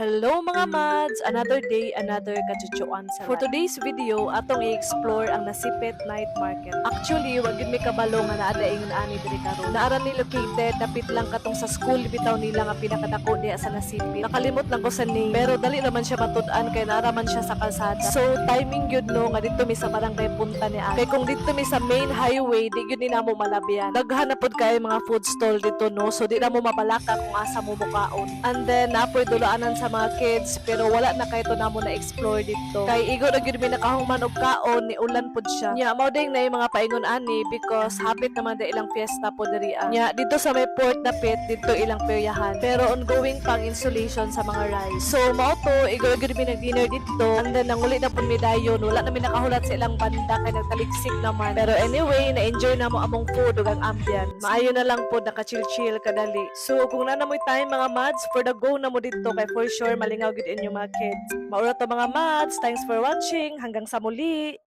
Hello mga mads! Another day, another kachuchuan sa For today's video, atong i-explore ang Nasipit Night Market. Actually, wag yun may kabalo nga naadaing naani diri karon. Naaran ni located, dapit lang katong sa school bitaw nila nga pinakadako diha sa Nasipit. Nakalimot lang ko sa name, pero dali naman siya matud-an kay naaraman siya sa kalsada. So, timing yun no, nga dito mi sa barangay punta ni Kay kung dito mi sa main highway, di yun ni namo malabyan. Daghan na pod kay mga food stall dito no, so di na mo mabalaka kung asa mo mukaon. And then, napoy dulaanan sa mga kids pero wala na kay to namo na explore dito kay igo na gyud mi nakahuman og kaon ni ulan pud siya nya mao ding na yung mga paingon ani because habit naman da ilang fiesta po diri nya dito sa may port dapit dito ilang peryahan pero ongoing pang installation sa mga rides so mao to igo gyud mi nag dinner dito and then nanguli na pud mi dayon wala na mi nakahulat sa ilang banda kay nagtaligsik naman pero anyway na enjoy na mo among food ug ang ambience maayo na lang pud naka chill kadali so kung na namoy time mga mads for the go na mo dito kay for sure malingaw gid inyo mga kids. Maura to mga mads. Thanks for watching. Hanggang sa muli.